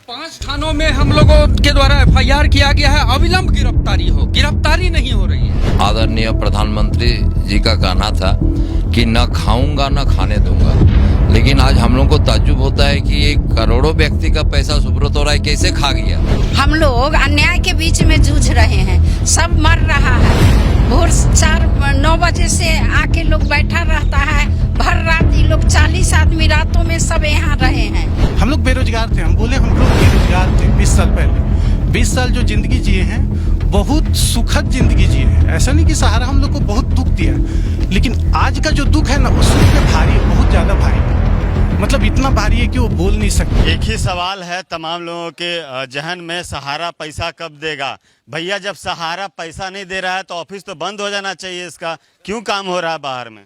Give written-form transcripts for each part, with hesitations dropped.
5 थानों में हम लोगों के द्वारा FIR किया गया है, अविलंब गिरफ्तारी नहीं हो रही है। आदरणीय प्रधानमंत्री जी का कहना था कि न खाऊंगा न खाने दूंगा, लेकिन आज हम लोग को ताज्जुब होता है कि एक करोड़ों व्यक्ति का पैसा सुब्रत राय कैसे खा गया। हम लोग अन्याय के बीच में जूझ रहे हैं, सब मर रहा है। भोर 4-9 बजे से आके लोग बैठा रहता है, भर रात ये लोग 40 आदमी रातों में सब यहाँ रहे हैं। हम लोग बेरोजगार थे, हम बोले हम लोग बेरोजगार थे 20 साल पहले। 20 साल जो जिंदगी जिए हैं, बहुत सुखद जिंदगी जिए हैं। ऐसा नहीं कि सहारा हम लोग को बहुत दुख दिया, लेकिन आज का जो दुख है ना, वो सुख पे भारी है, बहुत ज्यादा भारी है। मतलब इतना भारी है कि वो बोल नहीं सकते। एक ही सवाल है तमाम लोगों के जहन में, सहारा पैसा कब देगा। भैया जब सहारा पैसा नहीं दे रहा है तो ऑफिस तो बंद हो जाना चाहिए, इसका क्यों काम हो रहा है बाहर में?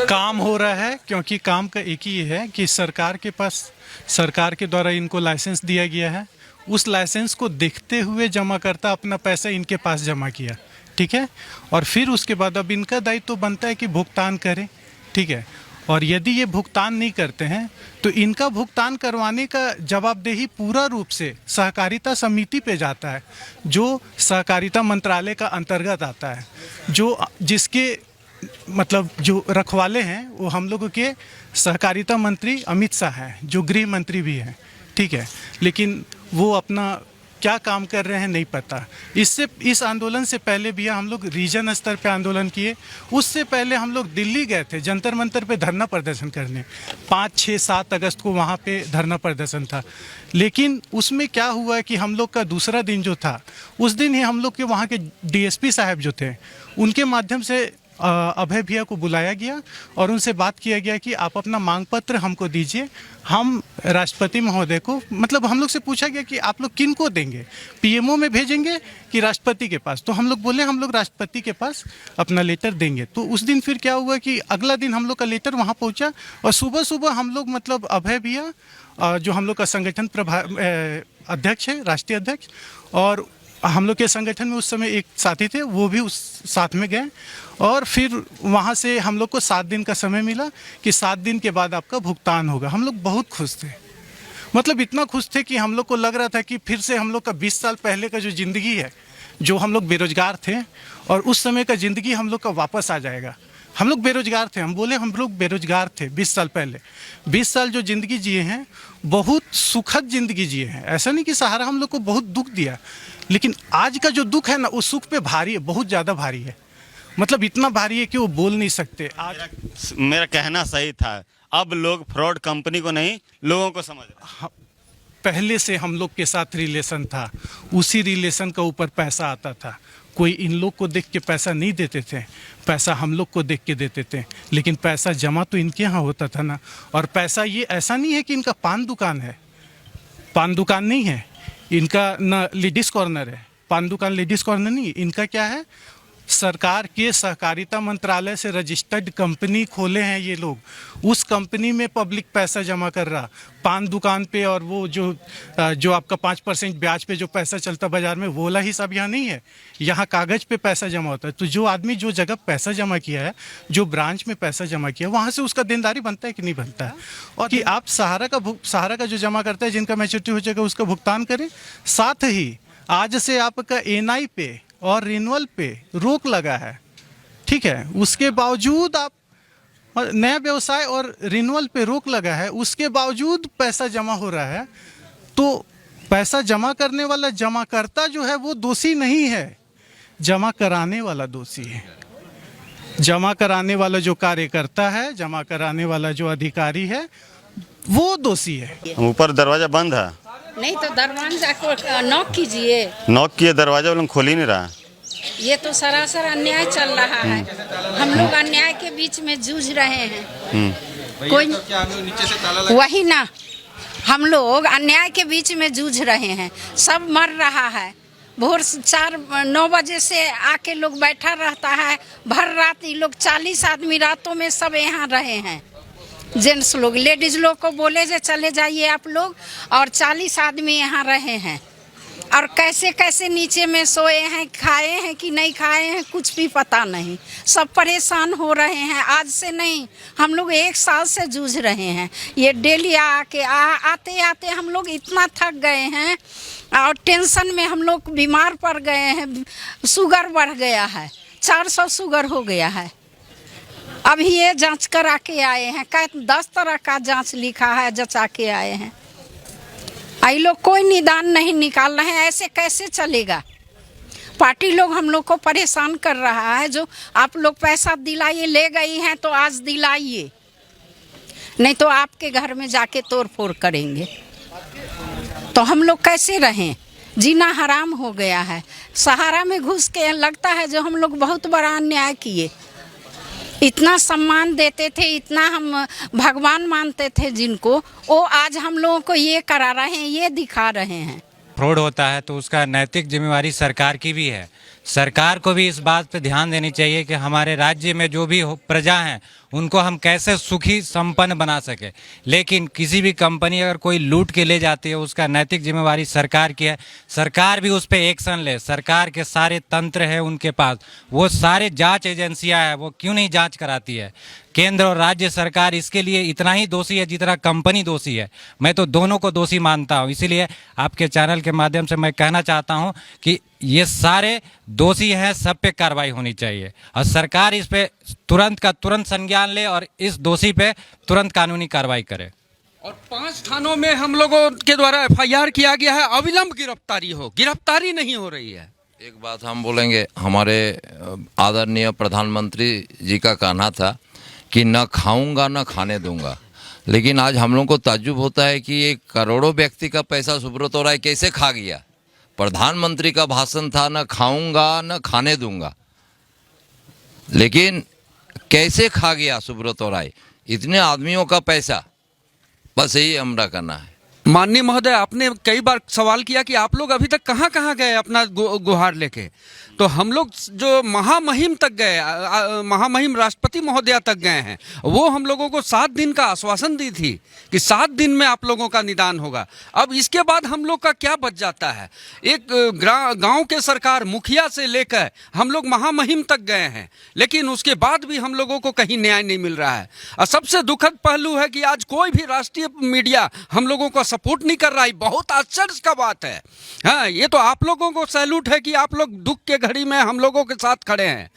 काम हो रहा है क्योंकि काम का एक ही है कि सरकार के पास, सरकार के द्वारा इनको लाइसेंस दिया गया है। उस लाइसेंस को देखते हुए जमाकर्ता अपना पैसा इनके पास जमा किया, ठीक है। और फिर उसके बाद अब इनका दायित्व तो बनता है कि भुगतान करें, ठीक है। और यदि ये भुगतान नहीं करते हैं तो इनका भुगतान करवाने का जवाबदेही पूरा रूप से सहकारिता समिति पे जाता है, जो सहकारिता मंत्रालय का अंतर्गत आता है, जो जिसके मतलब जो रखवाले हैं वो हम लोगों के सहकारिता मंत्री अमित शाह हैं, जो गृह मंत्री भी हैं, ठीक है। लेकिन वो अपना क्या काम कर रहे हैं नहीं पता। इस आंदोलन से पहले भी हम लोग रीजन स्तर पे आंदोलन किए। उससे पहले हम लोग दिल्ली गए थे जंतर मंतर पे धरना प्रदर्शन करने। 5, 6, 7 अगस्त को वहाँ पे धरना प्रदर्शन था। लेकिन उसमें क्या हुआ कि हम लोग का दूसरा दिन जो था, उस दिन ही हम लोग के वहाँ के DSP साहब जो थे, उनके माध्यम से अभय भैया को बुलाया गया और उनसे बात किया गया कि आप अपना मांग पत्र हमको दीजिए। हम राष्ट्रपति महोदय को, मतलब हम लोग से पूछा गया कि आप लोग किन को देंगे, PMO में भेजेंगे कि राष्ट्रपति के पास। तो हम लोग बोले हम लोग राष्ट्रपति के पास अपना लेटर देंगे। तो उस दिन फिर क्या हुआ कि अगला दिन हम लोग का लेटर वहाँ पहुँचा और सुबह सुबह हम लोग, मतलब अभय भैया जो हम लोग का संगठन अध्यक्ष है, राष्ट्रीय अध्यक्ष, और हम लोग के संगठन में उस समय एक साथी थे, वो भी उस साथ में गए। और फिर वहाँ से हम लोग को 7 दिन का समय मिला कि 7 दिन के बाद आपका भुगतान होगा। हम लोग बहुत खुश थे, मतलब इतना खुश थे कि हम लोग को लग रहा था कि फिर से हम लोग का 20 साल पहले का जो ज़िंदगी है, जो हम लोग बेरोजगार थे, और उस समय का ज़िंदगी हम लोग का वापस आ जाएगा। हम लोग बेरोजगार थे, हम बोले हम लोग बेरोजगार थे 20 साल पहले। 20 साल जो ज़िंदगी जिए हैं, बहुत सुखद ज़िंदगी जिए हैं। ऐसा नहीं कि सहारा हम लोग को बहुत दुख दिया, लेकिन आज का जो दुख है ना, वो सुख पे भारी है, बहुत ज़्यादा भारी है। मतलब इतना भारी है कि वो बोल नहीं सकते। आज मेरा कहना सही था, अब लोग फ्रॉड कंपनी को नहीं, लोगों को समझ रहे। पहले से हम लोग के साथ रिलेशन था, उसी रिलेशन का ऊपर पैसा आता था। कोई इन लोग को देख के पैसा नहीं देते थे, पैसा हम लोग को देख के देते थे। लेकिन पैसा जमा तो इनके यहाँ होता था ना। और पैसा ये ऐसा नहीं है कि इनका पान दुकान है, पान दुकान नहीं है इनका, ना लेडीज़ कॉर्नर है। पान दुकान लेडीज़ कॉर्नर नहीं, इनका क्या है, सरकार के सहकारिता मंत्रालय से रजिस्टर्ड कंपनी खोले हैं ये लोग। उस कंपनी में पब्लिक पैसा जमा कर रहा, पान दुकान पे। और वो जो आपका 5% ब्याज पे जो पैसा चलता बाजार में, वो वाला हिसाब यहाँ नहीं है। यहाँ कागज़ पे पैसा जमा होता है। तो जो आदमी जो जगह पैसा जमा किया है, जो ब्रांच में पैसा जमा किया है, वहाँ से उसका देनदारी बनता है कि नहीं बनता है। और कि आप सहारा का जो जमा करता है, जिनका मैच्योरिटी हो जाएगा उसका भुगतान करें। साथ ही आज से आपका NI पे और रिन्यूअल पे रोक लगा है, ठीक है। उसके बावजूद आप, नया व्यवसाय और रिन्यूअल पे रोक लगा है, उसके बावजूद पैसा जमा हो रहा है। तो पैसा जमा करने वाला जमाकर्ता जो है वो दोषी नहीं है, जमा कराने वाला दोषी है। जमा कराने वाला जो कार्यकर्ता है, जमा कराने वाला जो अधिकारी है, वो दोषी है। ऊपर दरवाजा बंद है, नहीं तो दरवाजा को नॉक कीजिए। नॉक किए, दरवाजा वो लोग खोल ही नहीं रहा। ये तो सरासर अन्याय चल रहा है। हम लोग अन्याय के बीच में जूझ रहे हैं। कोई नीचे से ताला लगा, वही ना, हम लोग अन्याय के बीच में जूझ रहे हैं, सब मर रहा है। भोर 4-9 बजे से आके लोग बैठा रहता है, भर रात ये लोग 40 आदमी रातों में सब यहाँ रहे हैं। जेंट्स लोग, लेडीज लोग को बोले जे चले जाइए आप लोग, और 40 आदमी यहाँ रहे हैं। और कैसे कैसे नीचे में सोए हैं, खाए हैं कि नहीं खाए हैं, कुछ भी पता नहीं। सब परेशान हो रहे हैं। आज से नहीं, हम लोग 1 साल से जूझ रहे हैं। ये डेली आते आते हम लोग इतना थक गए हैं और टेंशन में हम लोग बीमार पड़ गए हैं। शुगर बढ़ गया है, 400 शुगर हो गया है। अभी ये जांच करा के आए हैं, 10 तरह का जांच लिखा है, जचा के आए हैं। आई लोग कोई निदान नहीं निकाल रहे हैं। ऐसे कैसे चलेगा? पार्टी लोग हम लोग को परेशान कर रहा है। जो आप लोग पैसा दिलाइए, ले गई हैं तो आज दिलाइए, नहीं तो आपके घर में जाके तोड़ फोड़ करेंगे। तो हम लोग कैसे रहें? जीना हराम हो गया है। सहारा में घुस के लगता है जो हम लोग बहुत बड़ा अन्याय किए। इतना सम्मान देते थे, इतना हम भगवान मानते थे जिनको, वो आज हम लोगों को ये करा रहे हैं, ये दिखा रहे हैं। फ्रॉड होता है तो उसका नैतिक जिम्मेवारी सरकार की भी है। सरकार को भी इस बात पे ध्यान देनी चाहिए कि हमारे राज्य में जो भी प्रजा हैं उनको हम कैसे सुखी संपन्न बना सके। लेकिन किसी भी कंपनी अगर कोई लूट के ले जाती है, उसका नैतिक जिम्मेवारी सरकार की है। सरकार भी उस पर एक्शन ले। सरकार के सारे तंत्र है उनके पास, वो सारे जांच एजेंसियां हैं, वो क्यों नहीं जांच कराती है? केंद्र और राज्य सरकार इसके लिए इतना ही दोषी है जितना कंपनी दोषी है। मैं तो दोनों को दोषी मानता हूं। इसीलिए आपके चैनल के माध्यम से मैं कहना चाहता हूं कि ये सारे दोषी हैं, सब पे कार्रवाई होनी चाहिए और सरकार इस पे तुरंत का तुरंत संज्ञान ले और इस दोषी पे तुरंत कानूनी कार्रवाई करे। और 5 थानों में हम लोगों के द्वारा FIR किया गया है, अविलंब गिरफ्तारी हो, गिरफ्तारी नहीं हो रही है। एक बात हम बोलेंगे, हमारे आदरणीय प्रधानमंत्री जी का कहना था कि न खाऊंगा न खाने दूंगा, लेकिन आज हम लोग को ताज्जुब होता है कि ये करोड़ों व्यक्ति का पैसा सुब्रतो राय कैसे खा गया। प्रधानमंत्री का भाषण था न खाऊंगा न खाने दूंगा, लेकिन कैसे खा गया सुब्रतो राय इतने आदमियों का पैसा। बस यही हमरा करना है। माननीय महोदय, आपने कई बार सवाल किया कि आप लोग अभी तक कहाँ कहाँ गए अपना गुहार लेके। तो हम लोग जो महामहिम तक गए, महामहिम राष्ट्रपति महोदया तक गए हैं। वो हम लोगों को 7 दिन का आश्वासन दी थी कि 7 दिन में आप लोगों का निदान होगा। अब इसके बाद हम लोग का क्या बच जाता है? एक गांव के सरकार मुखिया से लेकर हम लोग महामहिम तक गए हैं, लेकिन उसके बाद भी हम लोगों को कहीं न्याय नहीं मिल रहा है। और सबसे दुखद पहलू है कि आज कोई भी राष्ट्रीय मीडिया हम लोगों को सपोर्ट नहीं कर रहा है। बहुत आश्चर्य का बात है। हाँ, ये तो आप लोगों को सैल्यूट है कि आप लोग दुख के घड़ी में हम लोगों के साथ खड़े हैं।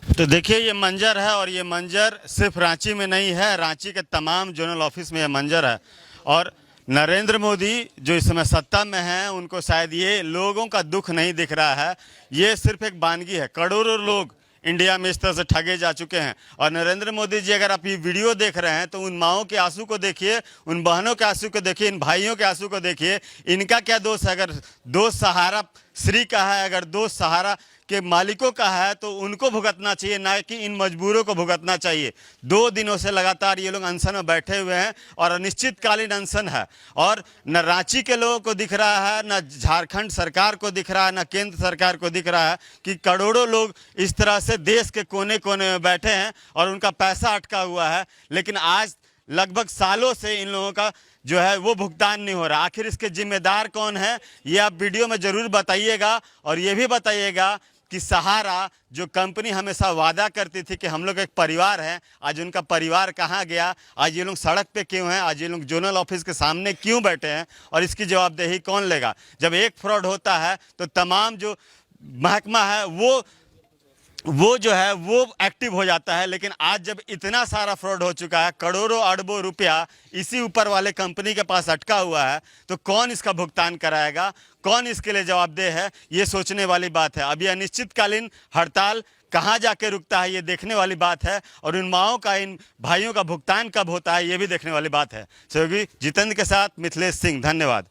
तो देखिए ये मंजर है, और ये मंजर सिर्फ रांची में नहीं है, रांची के तमाम जोनल ऑफिस में ये मंजर है। और नरेंद्र मोदी जो इस समय सत्ता में हैं, उनको शायद ये लोगों का दुख नहीं दिख रहा है। ये सिर्फ एक वानगी है। करोड़ों लोग इंडिया में इस तरह से ठगे जा चुके हैं। और नरेंद्र मोदी जी, अगर आप ये वीडियो देख रहे हैं तो उन माओं के आंसू को देखिए, उन बहनों के आंसू को देखिए, इन भाइयों के आंसू को देखिए। इनका क्या दोष है? अगर दोष सहारा श्री का है, अगर दोष सहारा के मालिकों का है तो उनको भुगतना चाहिए, ना कि इन मजबूरों को भुगतना चाहिए। 2 दिनों से लगातार ये लोग अनशन में बैठे हुए हैं और अनिश्चितकालीन अनशन है। और न रांची के लोगों को दिख रहा है, न झारखंड सरकार को दिख रहा है, न केंद्र सरकार को दिख रहा है कि करोड़ों लोग इस तरह से देश के कोने कोने में बैठे हैं और उनका पैसा अटका हुआ है। लेकिन आज लगभग सालों से इन लोगों का जो है वो भुगतान नहीं हो रहा। आखिर इसके जिम्मेदार कौन है, ये आप वीडियो में ज़रूर बताइएगा। और ये भी बताइएगा कि सहारा जो कंपनी हमेशा वादा करती थी कि हम लोग एक परिवार है, आज उनका परिवार कहाँ गया? आज ये लोग सड़क पे क्यों हैं? आज ये लोग जोनल ऑफिस के सामने क्यों बैठे हैं? और इसकी जवाबदेही कौन लेगा? जब एक फ्रॉड होता है तो तमाम जो महकमा है वो जो है वो एक्टिव हो जाता है। लेकिन आज जब इतना सारा फ्रॉड हो चुका है, करोड़ों अरबों रुपया इसी ऊपर वाले कंपनी के पास अटका हुआ है, तो कौन इसका भुगतान कराएगा? कौन इसके लिए जवाबदेह है? ये सोचने वाली बात है। अब ये अनिश्चितकालीन हड़ताल कहाँ जाके रुकता है, ये देखने वाली बात है। और इन माओं का, इन भाइयों का भुगतान कब होता है, ये भी देखने वाली बात है। सहयोगी जितेंद्र के साथ मिथिलेश सिंह, धन्यवाद।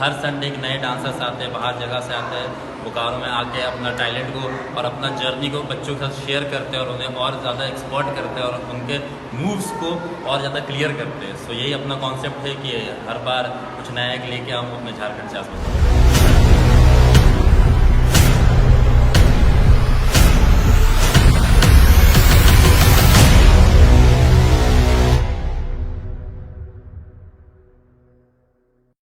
हर संडे एक नए डांसर्स आते हैं, बाहर जगह से आते हैं। बोकारो में आके अपना टैलेंट को और अपना जर्नी को बच्चों के साथ शेयर करते हैं और उन्हें और ज़्यादा एक्सपर्ट करते हैं और उनके मूव्स को और ज़्यादा क्लियर करते हैं। सो यही अपना कॉन्सेप्ट है कि हर बार कुछ नया लेके हम अपने झारखंड से आसपास